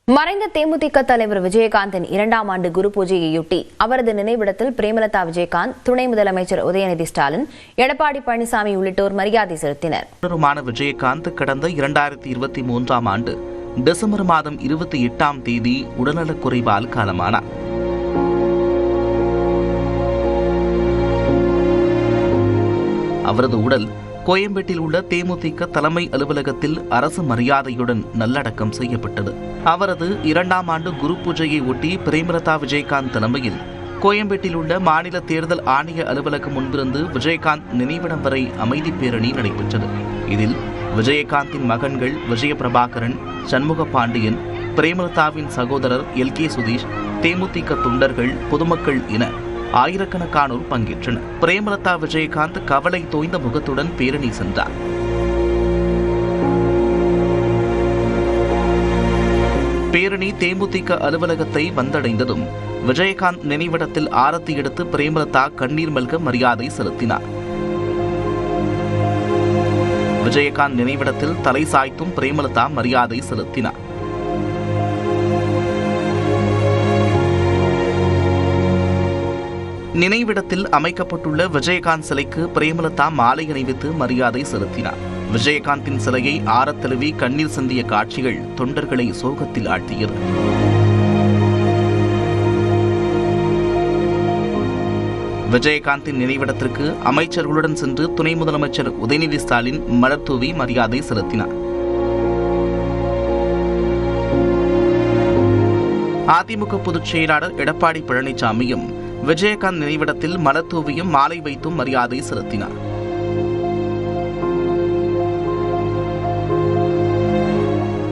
மறைந்த தேமுதிக தலைவர் விஜயகாந்தின் 2ஆம் ஆண்டு குரு பூஜையையொட்டி அவரது நினைவிடத்தில் பிரேமலதா விஜயகாந்த், துணை முதலமைச்சர் உதயநிதி ஸ்டாலின், எடப்பாடி பழனிசாமி உள்ளிட்டோர் மரியாதை செலுத்தினர். விஜயகாந்த் கடந்த 2023ஆம் ஆண்டு டிசம்பர் மாதம் 28ஆம் தேதி உடல்நலக்குறைவால் காலமானார். அவரது உடல் கோயம்பேட்டில் உள்ள தேமுதிக தலைமை அலுவலகத்தில் அரசு மரியாதையுடன் நல்லடக்கம் செய்யப்பட்டது. அவரது 2ஆம் ஆண்டு குரு பூஜையை ஒட்டி பிரேமலதா விஜயகாந்த் தலைமையில் கோயம்பேட்டில் உள்ள மாநில தேர்தல் ஆணைய அலுவலகம் முன்பிருந்து விஜயகாந்த் நினைவிடம் வரை அமைதி பேரணி நடைபெற்றது. இதில் விஜயகாந்தின் மகன்கள் விஜயபிரபாகரன், சண்முக பாண்டியன், பிரேமலதாவின் சகோதரர் LK சுதீஷ், தேமுதிக தொண்டர்கள், பொதுமக்கள் என ஆயிரக்கணக்கானோர் பங்கேற்றனர். பிரேமலதா விஜயகாந்த் கவலை தோய்ந்த முகத்துடன் பேரணி சென்றார். பேரணி தேமுதிக அலுவலகத்தை வந்தடைந்ததும் விஜயகாந்த் நினைவிடத்தில் ஆரத்தி எடுத்து பிரேமலதா கண்ணீர் மல்க மரியாதை செலுத்தினார். விஜயகாந்த் நினைவிடத்தில் தலை சாய்த்தும் பிரேமலதா மரியாதை செலுத்தினார். நினைவிடத்தில் அமைக்கப்பட்டுள்ள விஜயகாந்த் சிலைக்கு பிரேமலதா மாலை அணிவித்து மரியாதை செலுத்தினார். விஜயகாந்தின் சிலையை ஆரத்தழுவி கண்ணீர் சிந்திய காட்சிகள் தொண்டர்களை சோகத்தில் ஆழ்த்தியது. விஜயகாந்தின் நினைவிடத்திற்கு அமைச்சர்களுடன் சென்று துணை முதலமைச்சர் உதயநிதி ஸ்டாலின் மலர் தூவி மரியாதை செலுத்தினார். அதிமுக பொதுச் செயலாளர் எடப்பாடி பழனிசாமியும் விஜயகாந்த் நினைவிடத்தில் மலர் தூவியும் மாலை வைத்தும் மரியாதை செலுத்தினார்.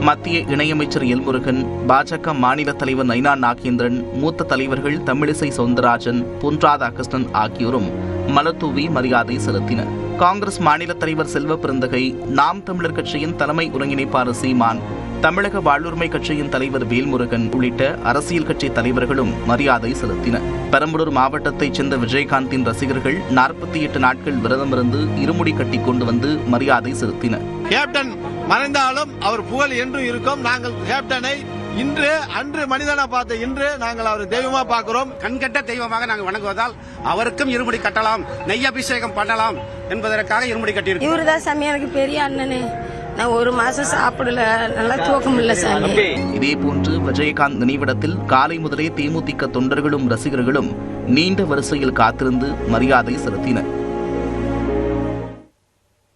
மத்திய இணையமைச்சர் எல் முருகன், பாஜக மாநில தலைவர் நயினா நாகேந்திரன், மூத்த தலைவர்கள் தமிழிசை சவுந்தரராஜன், பொன் ராதாகிருஷ்ணன் ஆகியோரும் மலர் தூவி மரியாதை செலுத்தினர். காங்கிரஸ் மாநில தலைவர் செல்வ பெருந்தகை, நாம் தமிழர் கட்சியின் தலைமை ஒருங்கிணைப்பாளர் சீமான், தமிழக வாழ்வுரிமை கட்சியின் தலைவர் வேல்முருகன் உள்ளிட்ட அரசியல் கட்சி தலைவர்களும் மரியாதை செலுத்தினர். பெரம்பலூர் மாவட்டத்தைச் சேர்ந்த விஜயகாந்தின் ரசிகர்கள் 48 நாட்கள் விரதமிருந்து இருமுடி கட்டி கொண்டு வந்து மரியாதை செலுத்தினர். கேப்டன் மறைந்தாலும் அவர் புகழ் என்றும் இருக்கும். நாங்கள் கேப்டனை அன்று மனிதனா பார்த்த இன்று நாங்கள் அவர் தெய்வமா பார்க்கிறோம். கண்கட்ட தெய்வமாக நாங்கள் வணங்குவதால் அவருக்கும் இருமுடி கட்டலாம், நெய் அபிஷேகம் பண்ணலாம் என்பதற்காக இருமுடி கட்டியிருக்கோம். இவருதான் சாமி எனக்கு பெரிய அண்ணனே. நான் ஒரு மாசம் சாப்பிடல, நல்லா தூக்கம் இல்ல சாமி. இதேபோன்று விஜயகாந்த் நினைவிடத்தில் காலை முதலே தேமுதிக தொண்டர்களும் ரசிகர்களும் நீண்ட வரிசையில் காத்திருந்து மரியாதை செலுத்தினர்.